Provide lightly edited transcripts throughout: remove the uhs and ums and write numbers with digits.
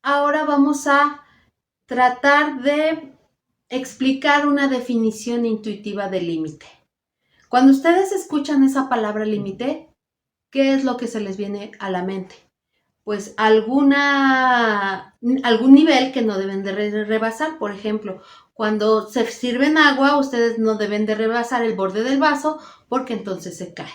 ahora vamos a tratar de explicar una definición intuitiva de límite. Cuando ustedes escuchan esa palabra límite, ¿qué es lo que se les viene a la mente? Pues algún nivel que no deben de rebasar. Por ejemplo, cuando se sirven agua, ustedes no deben de rebasar el borde del vaso porque entonces se cae.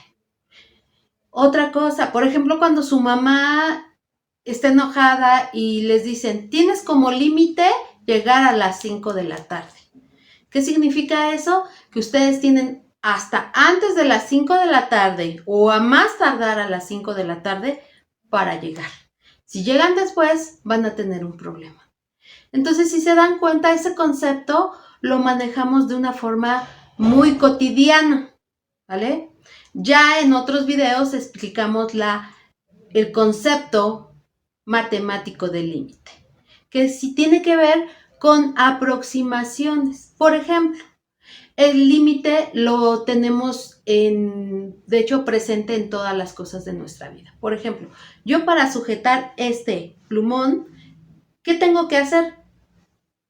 Otra cosa, por ejemplo, cuando su mamá está enojada y les dicen, tienes como límite llegar a las 5 de la tarde. ¿Qué significa eso? Que ustedes tienen hasta antes de las 5 de la tarde o a más tardar a las 5 de la tarde para llegar. Si llegan después, van a tener un problema. Entonces, si se dan cuenta, ese concepto lo manejamos de una forma muy cotidiana, ¿vale? Ya en otros videos explicamos el concepto matemático del límite, que sí tiene que ver con aproximaciones. Por ejemplo, el límite lo tenemos de hecho, presente en todas las cosas de nuestra vida. Por ejemplo, yo para sujetar este plumón, ¿qué tengo que hacer?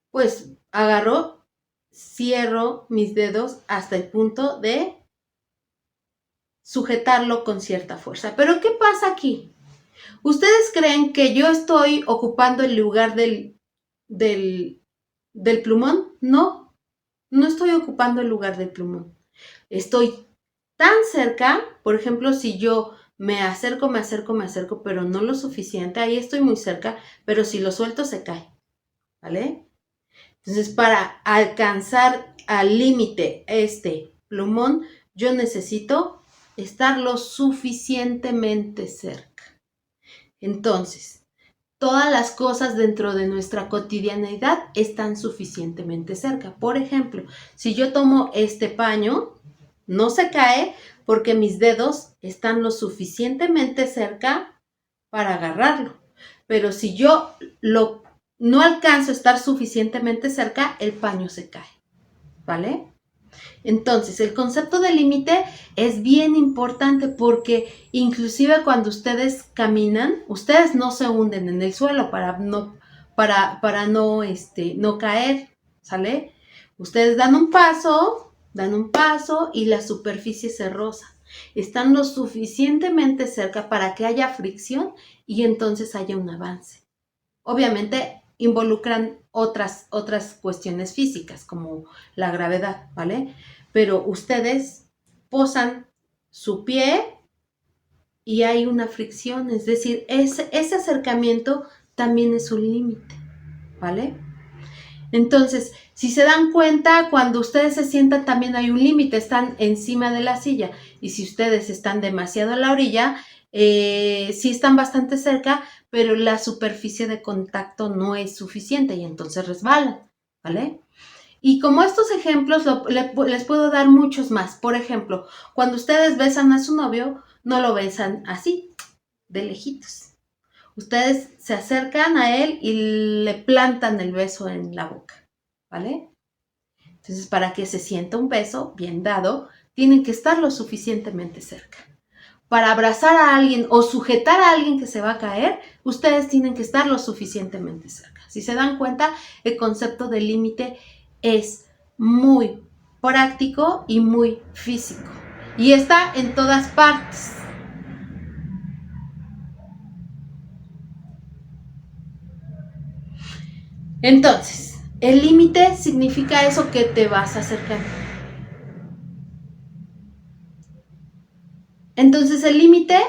Pues agarro, cierro mis dedos hasta el punto de sujetarlo con cierta fuerza. Pero ¿qué pasa aquí? ¿Ustedes creen que yo estoy ocupando el lugar del plumón? No, no estoy ocupando el lugar del plumón. Estoy tan cerca, por ejemplo, si yo me acerco, pero no lo suficiente, ahí estoy muy cerca, pero si lo suelto se cae, ¿vale? Entonces, para alcanzar al límite este plumón, yo necesito estar lo suficientemente cerca. Entonces, todas las cosas dentro de nuestra cotidianeidad están suficientemente cerca. Por ejemplo, si yo tomo este paño, no se cae porque mis dedos están lo suficientemente cerca para agarrarlo. Pero si yo no alcanzo a estar suficientemente cerca, el paño se cae, ¿vale? Entonces, el concepto de límite es bien importante porque inclusive cuando ustedes caminan, ustedes no se hunden en el suelo para no caer, ¿sale? Ustedes dan un paso y la superficie se roza. Están lo suficientemente cerca para que haya fricción y entonces haya un avance. Obviamente involucran otras cuestiones físicas como la gravedad, ¿vale? Pero ustedes posan su pie y hay una fricción, es decir, ese acercamiento también es un límite, ¿vale? Entonces, si se dan cuenta, cuando ustedes se sientan también hay un límite, están encima de la silla y si ustedes están demasiado a la orilla, sí están bastante cerca, pero la superficie de contacto no es suficiente y entonces resbalan, ¿vale? Y como estos ejemplos, les puedo dar muchos más. Por ejemplo, cuando ustedes besan a su novio, no lo besan así, de lejitos. Ustedes se acercan a él y le plantan el beso en la boca, ¿vale? Entonces, para que se sienta un beso bien dado, tienen que estar lo suficientemente cerca. Para abrazar a alguien o sujetar a alguien que se va a caer, ustedes tienen que estar lo suficientemente cerca. Si se dan cuenta, el concepto de límite es muy práctico y muy físico. Y está en todas partes. Entonces, el límite significa eso que te vas acercando. Entonces, el límite,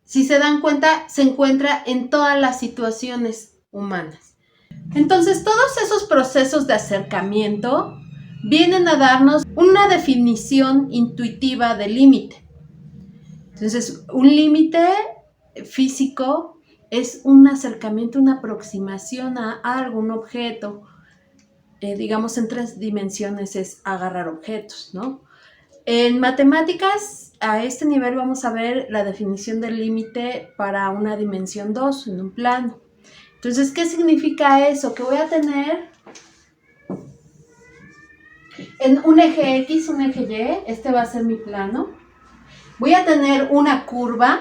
si se dan cuenta, se encuentra en todas las situaciones humanas. Entonces, todos esos procesos de acercamiento vienen a darnos una definición intuitiva de límite. Entonces, un límite físico es un acercamiento, una aproximación a algún objeto. Digamos, en 3 dimensiones es agarrar objetos, ¿no? En matemáticas, a este nivel vamos a ver la definición del límite para una dimensión 2, en un plano. Entonces, ¿qué significa eso? Que voy a tener en un eje X, un eje Y, este va a ser mi plano. Voy a tener una curva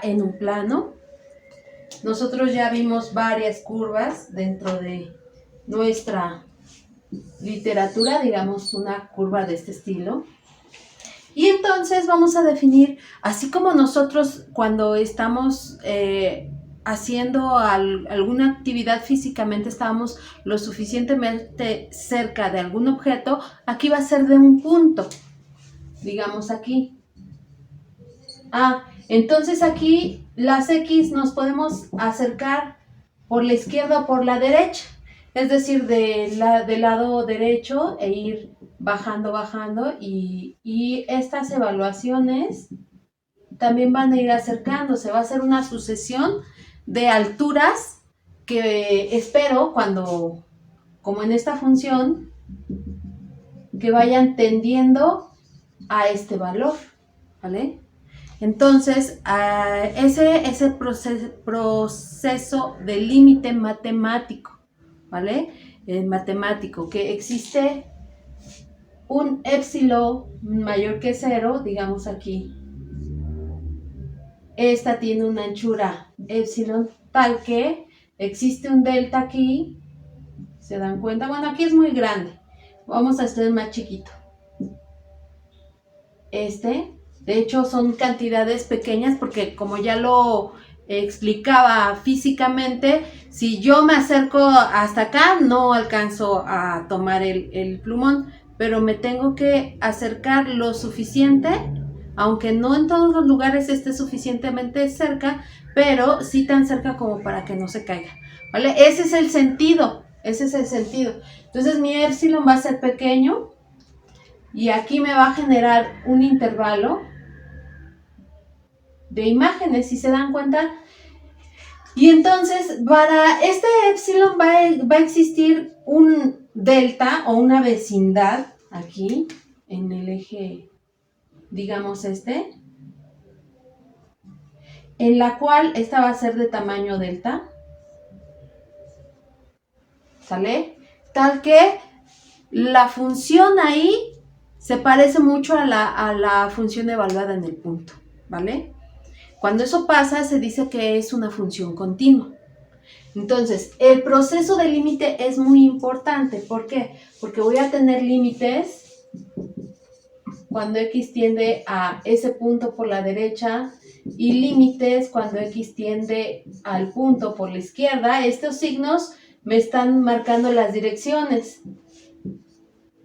en un plano. Nosotros ya vimos varias curvas dentro de nuestra literatura, digamos una curva de este estilo. Y entonces vamos a definir, así como nosotros cuando estamos haciendo alguna actividad físicamente estábamos lo suficientemente cerca de algún objeto, aquí va a ser de un punto, digamos aquí. Entonces aquí las X nos podemos acercar por la izquierda o por la derecha, es decir, del lado derecho e ir bajando y estas evaluaciones también van a ir acercándose, va a ser una sucesión de alturas que espero cuando, como en esta función, que vayan tendiendo a este valor, ¿vale? Entonces, ese proceso de límite matemático, ¿vale? Matemático, que existe un épsilon mayor que 0, digamos aquí. Esta tiene una anchura épsilon tal que existe un delta aquí. ¿Se dan cuenta? Bueno, aquí es muy grande. Vamos a hacer más chiquito. De hecho, son cantidades pequeñas porque como ya lo explicaba físicamente, si yo me acerco hasta acá, no alcanzo a tomar el plumón, pero me tengo que acercar lo suficiente, aunque no en todos los lugares esté suficientemente cerca, pero sí tan cerca como para que no se caiga, ¿vale? Ese es el sentido. Entonces mi épsilon va a ser pequeño y aquí me va a generar un intervalo de imágenes, si se dan cuenta. Y entonces para este épsilon va a existir un delta o una vecindad aquí en el eje, digamos en la cual esta va a ser de tamaño delta, ¿sale? Tal que la función ahí se parece mucho a la función evaluada en el punto, ¿vale? Cuando eso pasa, se dice que es una función continua. Entonces, el proceso de límite es muy importante. ¿Por qué? Porque voy a tener límites cuando X tiende a ese punto por la derecha y límites cuando X tiende al punto por la izquierda. Estos signos me están marcando las direcciones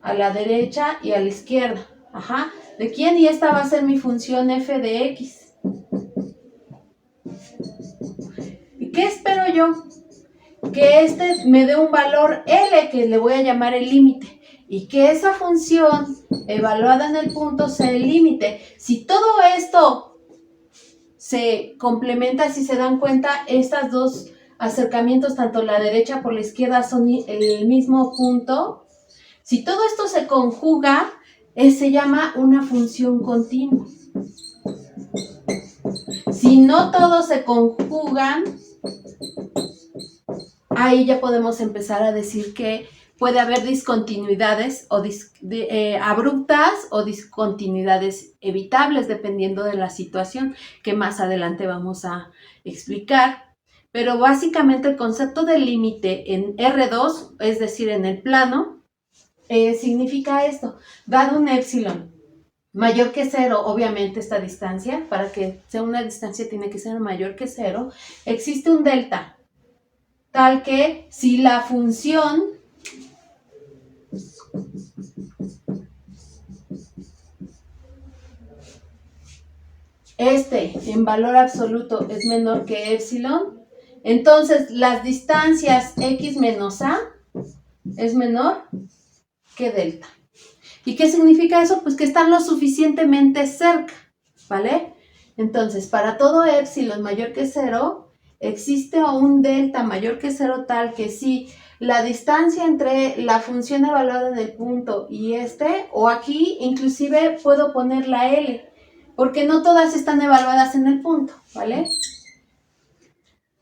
a la derecha y a la izquierda. ¿De quién? Y esta va a ser mi función f de X. ¿Y qué espero yo? Que me dé un valor L, que le voy a llamar el límite, y que esa función evaluada en el punto sea el límite. Si todo esto se complementa, si se dan cuenta, estos dos acercamientos, tanto la derecha por la izquierda, son el mismo punto. Si todo esto se conjuga, se llama una función continua. Si no todos se conjugan, ahí ya podemos empezar a decir que puede haber discontinuidades o abruptas o discontinuidades evitables dependiendo de la situación que más adelante vamos a explicar. Pero básicamente el concepto de límite en R2, es decir, en el plano, significa esto. Dado un épsilon mayor que 0, obviamente esta distancia, para que sea una distancia tiene que ser mayor que 0, existe un delta, tal que si la función en valor absoluto es menor que épsilon, entonces las distancias x menos a es menor que delta. ¿Y qué significa eso? Pues que están lo suficientemente cerca, ¿vale? Entonces, para todo épsilon mayor que 0, existe un delta mayor que 0 tal que si la distancia entre la función evaluada en el punto y o aquí inclusive puedo poner la L, porque no todas están evaluadas en el punto, ¿vale?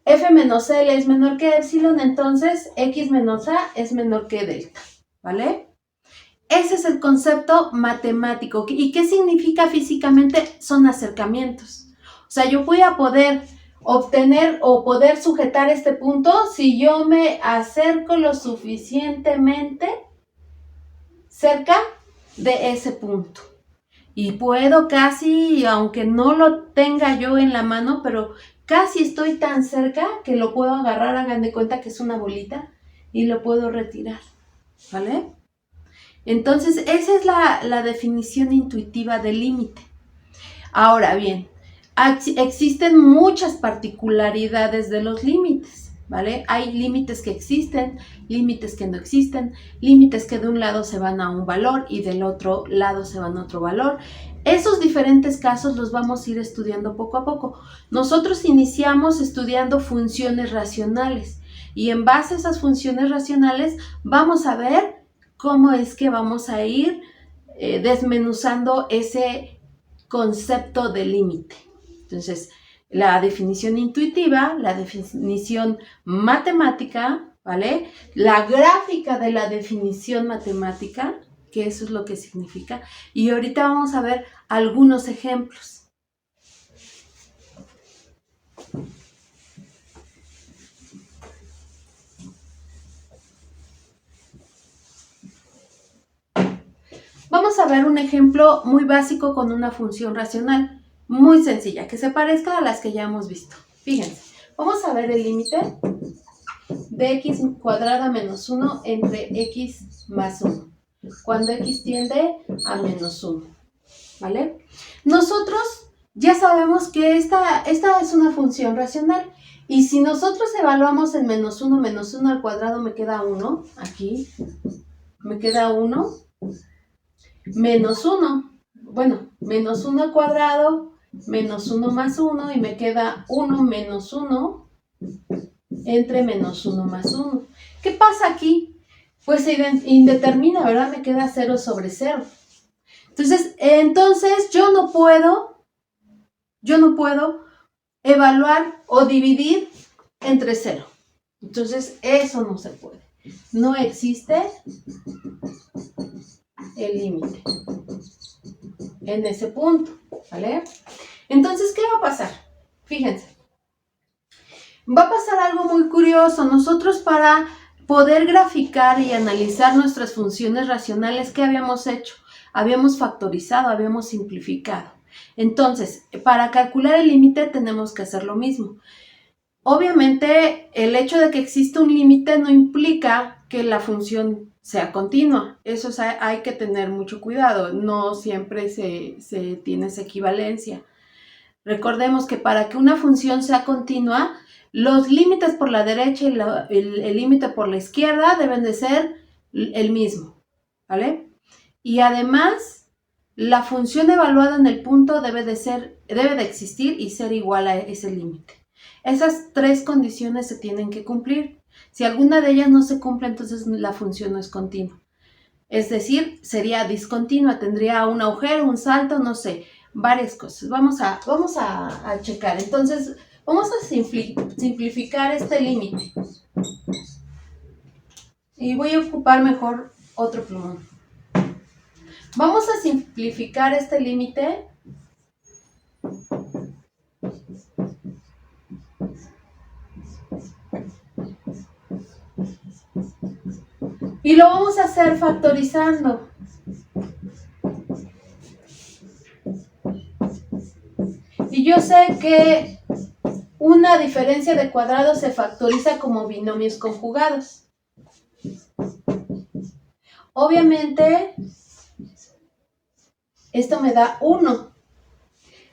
F menos L es menor que épsilon, entonces X menos A es menor que delta, ¿vale? Ese es el concepto matemático. ¿Y qué significa físicamente? Son acercamientos. O sea, yo voy a poder obtener o poder sujetar este punto si yo me acerco lo suficientemente cerca de ese punto. Y puedo casi, aunque no lo tenga yo en la mano, pero casi estoy tan cerca que lo puedo agarrar, hagan de cuenta que es una bolita, y lo puedo retirar, ¿vale? Entonces, esa es la definición intuitiva del límite. Ahora bien, existen muchas particularidades de los límites, ¿vale? Hay límites que existen, límites que no existen, límites que de un lado se van a un valor y del otro lado se van a otro valor. Esos diferentes casos los vamos a ir estudiando poco a poco. Nosotros iniciamos estudiando funciones racionales y en base a esas funciones racionales vamos a ver cómo es que vamos a ir desmenuzando ese concepto de límite. Entonces, la definición intuitiva, la definición matemática, ¿vale? La gráfica de la definición matemática, que eso es lo que significa. Y ahorita vamos a ver algunos ejemplos. Vamos a ver un ejemplo muy básico con una función racional, muy sencilla, que se parezca a las que ya hemos visto. Fíjense, vamos a ver el límite de x cuadrada menos 1 entre x más 1, cuando x tiende a menos 1, ¿vale? Nosotros ya sabemos que esta es una función racional, y si nosotros evaluamos el menos 1 al cuadrado, me queda 1, aquí, me queda 1, menos 1, bueno, menos 1 al cuadrado, menos 1 más 1, y me queda 1 menos 1 entre menos 1 más 1. ¿Qué pasa aquí? Pues se indetermina, ¿verdad? Me queda 0 sobre 0. Entonces yo no puedo evaluar o dividir entre 0. Entonces eso no se puede. No existe el límite en ese punto, ¿vale? Entonces, ¿qué va a pasar? Fíjense. Va a pasar algo muy curioso. Nosotros, para poder graficar y analizar nuestras funciones racionales, ¿qué habíamos hecho? Habíamos factorizado, habíamos simplificado. Entonces, para calcular el límite tenemos que hacer lo mismo. Obviamente, el hecho de que exista un límite no implica que la función sea continua. Eso hay que tener mucho cuidado. No siempre se tiene esa equivalencia. Recordemos que para que una función sea continua, los límites por la derecha y el límite por la izquierda deben de ser el mismo, ¿vale? Y además, la función evaluada en el punto debe de existir y ser igual a ese límite. Esas tres condiciones se tienen que cumplir. Si alguna de ellas no se cumple, entonces la función no es continua. Es decir, sería discontinua, tendría un agujero, un salto, no sé, varias cosas. Vamos a checar. Entonces, vamos a simplificar este límite. Y voy a ocupar mejor otro plumón. Vamos a simplificar este límite y lo vamos a hacer factorizando. Y yo sé que una diferencia de cuadrados se factoriza como binomios conjugados. Obviamente, esto me da 1.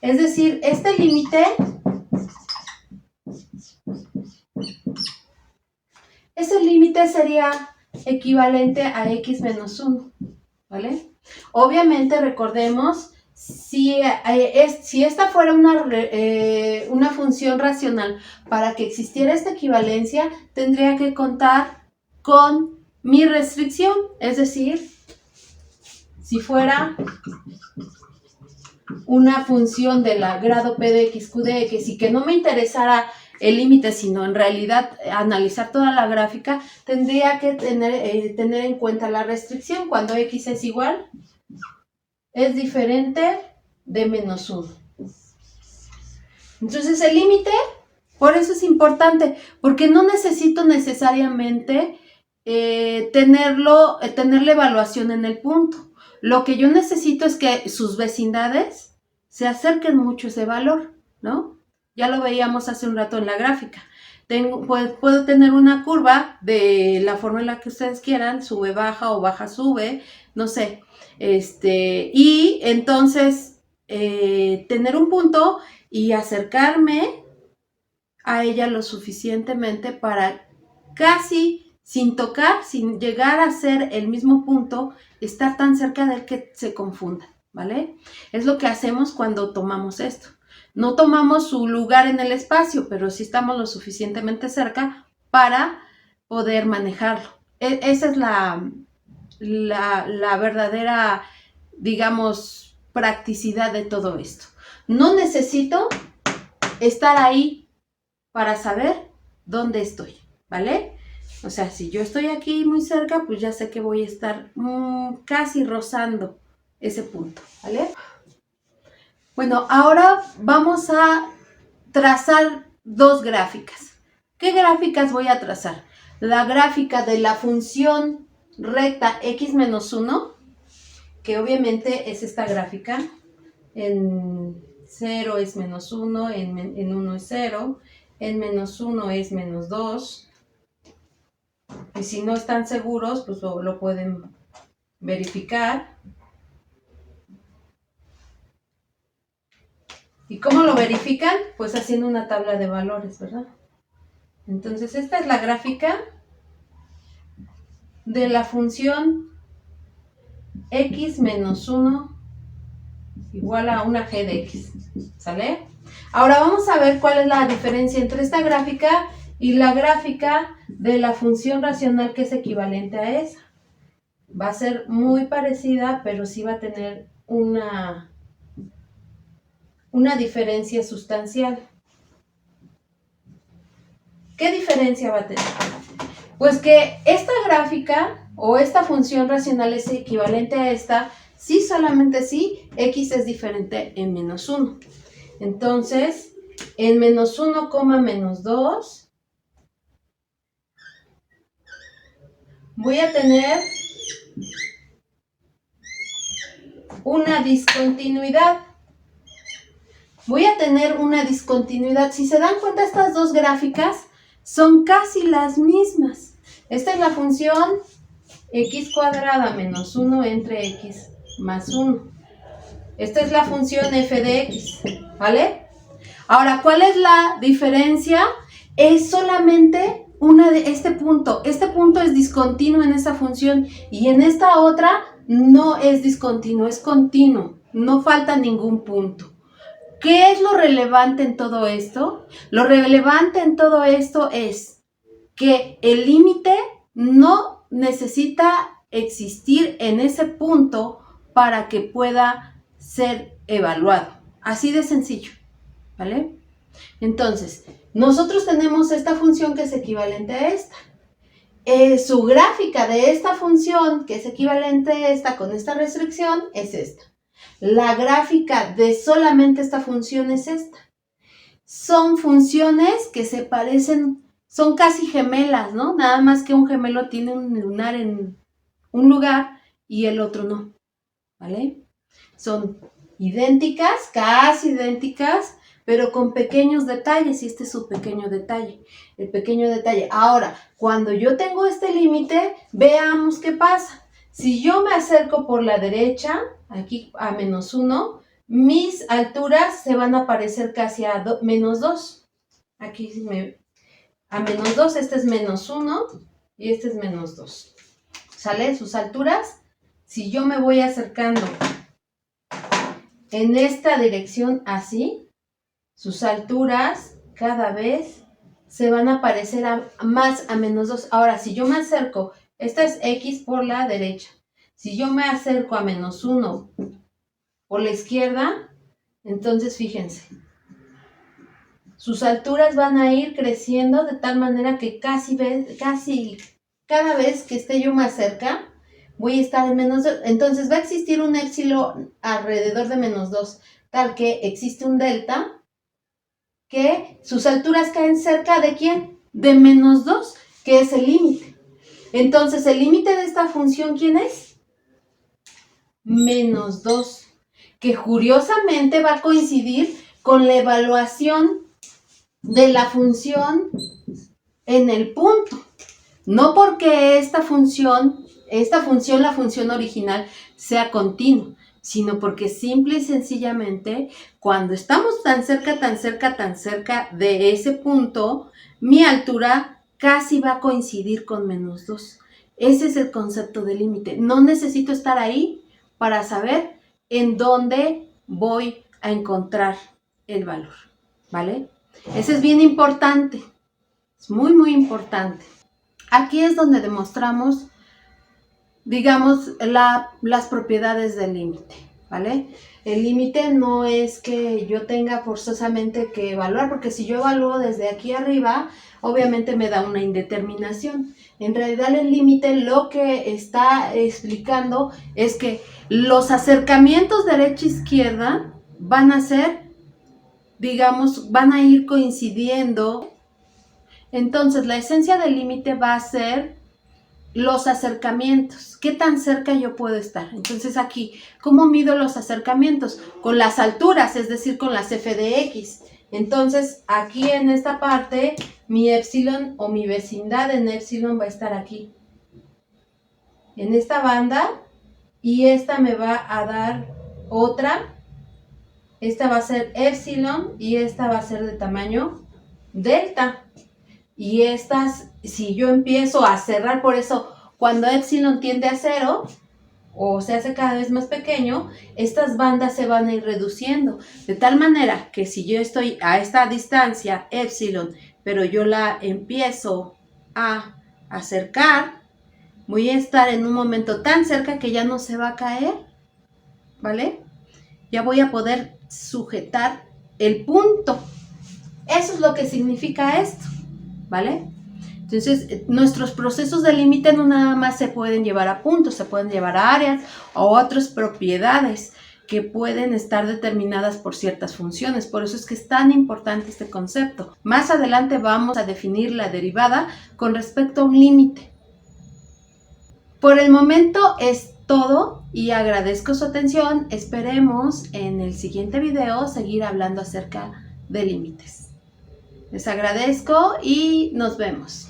Es decir, este límite sería equivalente a x menos 1, ¿vale? Obviamente, recordemos, si esta fuera una función racional, para que existiera esta equivalencia, tendría que contar con mi restricción, es decir, si fuera una función de la grado p de x, q de x, y que no me interesara el límite, sino en realidad analizar toda la gráfica, tendría que tener en cuenta la restricción cuando x es igual, es diferente de menos 1. Entonces el límite Por eso es importante, porque no necesito necesariamente tener la evaluación en el punto. Lo que yo necesito es que sus vecindades se acerquen mucho a ese valor, ¿no? Ya lo veíamos hace un rato en la gráfica. Puedo tener una curva de la forma en la que ustedes quieran, sube, baja o baja, sube, no sé. Y entonces tener un punto y acercarme a ella lo suficientemente para casi sin tocar, sin llegar a ser el mismo punto, estar tan cerca de él que se confunda, ¿vale? Es lo que hacemos cuando tomamos esto. No tomamos su lugar en el espacio, pero sí estamos lo suficientemente cerca para poder manejarlo. Esa es la verdadera, digamos, practicidad de todo esto. No necesito estar ahí para saber dónde estoy, ¿vale? O sea, si yo estoy aquí muy cerca, pues ya sé que voy a estar casi rozando ese punto, ¿vale? Bueno, ahora vamos a trazar dos gráficas. ¿Qué gráficas voy a trazar? La gráfica de la función recta x menos 1, que obviamente es esta gráfica. En 0 es menos 1, en 1 es 0, en menos 1 es menos 2. Y si no están seguros, pues lo pueden verificar. ¿Y cómo lo verifican? Pues haciendo una tabla de valores, ¿verdad? Entonces, esta es la gráfica de la función x menos 1 igual a una g de x, ¿sale? Ahora vamos a ver cuál es la diferencia entre esta gráfica y la gráfica de la función racional que es equivalente a esa. Va a ser muy parecida, pero sí va a tener una diferencia sustancial. ¿Qué diferencia va a tener? Pues que esta gráfica o esta función racional es equivalente a esta, sí, solamente si x es diferente en menos 1. Entonces, en menos 1, menos 2, voy a tener una discontinuidad. Si se dan cuenta, estas dos gráficas son casi las mismas. Esta es la función x cuadrada menos 1 entre x más 1. Esta es la función f de x, ¿vale? Ahora, ¿cuál es la diferencia? Es solamente una de este punto. Este punto es discontinuo en esa función y en esta otra no es discontinuo, es continuo. No falta ningún punto. ¿Qué es lo relevante en todo esto? Lo relevante en todo esto es que el límite no necesita existir en ese punto para que pueda ser evaluado. Así de sencillo, ¿vale? Entonces, nosotros tenemos esta función que es equivalente a esta. Su gráfica de esta función, que es equivalente a esta con esta restricción, es esta. La gráfica de solamente esta función es esta. Son funciones que se parecen, son casi gemelas, ¿no? Nada más que un gemelo tiene un lunar en un lugar y el otro no, ¿vale? Son idénticas, casi idénticas, pero con pequeños detalles, y este es su pequeño detalle, el pequeño detalle. Ahora, cuando yo tengo este límite, veamos qué pasa. Si yo me acerco por la derecha, aquí a menos 1, mis alturas se van a parecer casi a menos 2. Aquí a menos 2, este es menos 1 y este es menos 2. ¿Sale? Sus alturas, si yo me voy acercando en esta dirección así, sus alturas cada vez se van a parecer más a menos 2. Ahora, si yo me acerco, esta es x por la derecha. Si yo me acerco a menos 1 por la izquierda, entonces fíjense, sus alturas van a ir creciendo de tal manera que casi cada vez que esté yo más cerca, voy a estar en menos 2. Entonces va a existir un épsilon alrededor de menos 2, tal que existe un delta que sus alturas caen cerca de ¿quién? De -2, que es el límite. Entonces, el límite de esta función, ¿quién es? -2, que curiosamente va a coincidir con la evaluación de la función en el punto. No porque esta función, la función original, sea continua, sino porque simple y sencillamente, cuando estamos tan cerca de ese punto, mi altura casi va a coincidir con -2. Ese es el concepto de límite. No necesito estar ahí para saber en dónde voy a encontrar el valor, ¿vale? Ese es bien importante, es muy, muy importante. Aquí es donde demostramos, digamos, las propiedades del límite, ¿vale? El límite no es que yo tenga forzosamente que evaluar, porque si yo evalúo desde aquí arriba, obviamente me da una indeterminación. En realidad el límite lo que está explicando es que los acercamientos derecha-izquierda van a ser, digamos, van a ir coincidiendo. Entonces, la esencia del límite va a ser los acercamientos. ¿Qué tan cerca yo puedo estar? Entonces, aquí, ¿cómo mido los acercamientos? Con las alturas, es decir, con las f de x. Entonces, aquí en esta parte, mi épsilon o mi vecindad en épsilon va a estar aquí, en esta banda, y esta me va a dar otra. Esta va a ser épsilon y esta va a ser de tamaño delta. Y estas, si yo empiezo a cerrar, por eso cuando épsilon tiende a 0 o se hace cada vez más pequeño, estas bandas se van a ir reduciendo. De tal manera que si yo estoy a esta distancia, épsilon, pero yo la empiezo a acercar, voy a estar en un momento tan cerca que ya no se va a caer, ¿vale? Ya voy a poder sujetar el punto. Eso es lo que significa esto, ¿vale? Entonces, nuestros procesos de límite no nada más se pueden llevar a puntos, se pueden llevar a áreas o otras propiedades que pueden estar determinadas por ciertas funciones. Por eso es que es tan importante este concepto. Más adelante vamos a definir la derivada con respecto a un límite. Por el momento es todo y agradezco su atención. Esperemos en el siguiente video seguir hablando acerca de límites. Les agradezco y nos vemos.